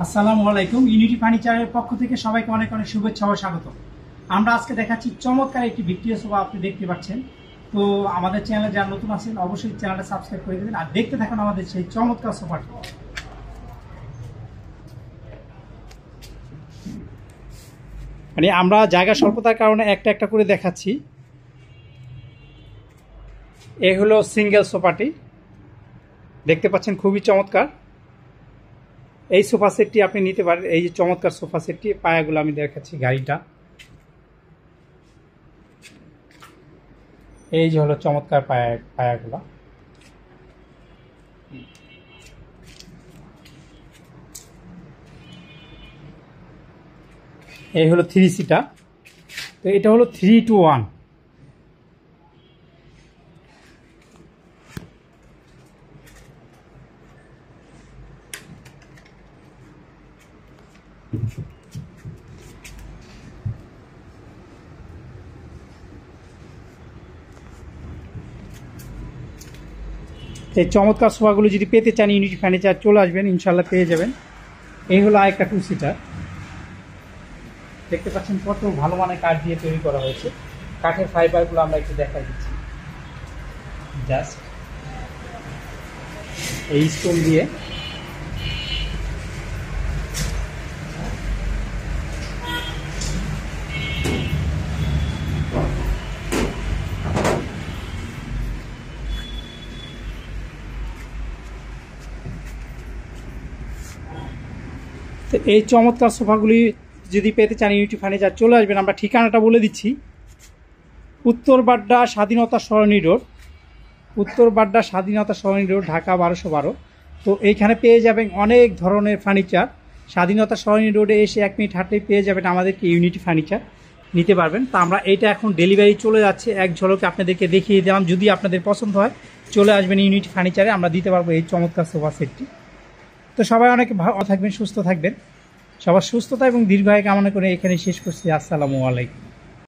আসসালামু আলাইকুম। ইউনিটি ফার্নিচারের পক্ষ থেকে সবাইকে অনেক অনেক শুভেচ্ছা ও স্বাগত। আমরা আজকে দেখাচ্ছি চমৎকার একটি ভিক্টোরিয়া সোফা। আপনি দেখতে পাচ্ছেন। তো আমাদের চ্যানেলে যারা নতুন আছেন অবশ্যই চ্যানেলটা সাবস্ক্রাইব করে দেবেন আর দেখতে থাকুন আমাদের সেই চমৎকার সোফাটি। মানে আমরা জায়গা স্বল্পতার কারণে একটা একটা করে দেখাচ্ছি। এ হলো সিঙ্গেল সোফাটি, দেখতে পাচ্ছেন খুবই চমৎকার। এই সোফা সেটটি আপনি নিতে পারেন। এই যে চমৎকার সোফা সেটটি, পায়াগুলো আমি দেখাচ্ছি গাড়িটা। এই যে হলো চমৎকার পায়াগুলো। এই হলো 3 সিটার। তো এটা হলো 3-to-1। এই চমৎকার সোফাগুলো যদি পেতে চান ইউনিটি ফার্নিচার চলে আসবেন, ইনশাল্লাহ পেয়ে যাবেন। এই হলো আরেকটা 2 সিটার। দেখতে পাচ্ছেন কত ভালো মানের কাঠ দিয়ে তৈরি করা হয়েছে। কাঠের ফাইবারগুলো আমরা একটু দেখাই দিচ্ছি। জাস্ট এই স্টোন দিয়ে তো এই চমৎকার সোফাগুলি যদি পেতে চান ইউনিটি ফার্নিচার চলে আসবেন। আমরা ঠিকানাটা বলে দিচ্ছি, উত্তর বাড্ডা স্বাধীনতা সরণি রোড, উত্তর বাড্ডা স্বাধীনতা সরণি রোড, ঢাকা 1212। তো এইখানে পেয়ে যাবেন অনেক ধরনের ফার্নিচার। স্বাধীনতা সরণি রোডে এসে 1 মিনিট হাঁটলেই পেয়ে যাবেন আমাদেরকে ইউনিটি ফার্নিচার, নিতে পারবেন। তো আমরা এটা এখন ডেলিভারি চলে যাচ্ছে, এক ঝলকে আপনাদেরকে দেখিয়ে দিলাম। যদি আপনাদের পছন্দ হয় চলে আসবেন ইউনিটি ফার্নিচারে, আমরা দিতে পারবো এই চমৎকার সোফা সেটটি। তো সবাই অনেক ভালো থাকবেন, সুস্থ থাকবেন। সবার সুস্থতা এবং দীর্ঘায়ু কামনা করে এখানে শেষ করছি। আসসালামু আলাইকুম।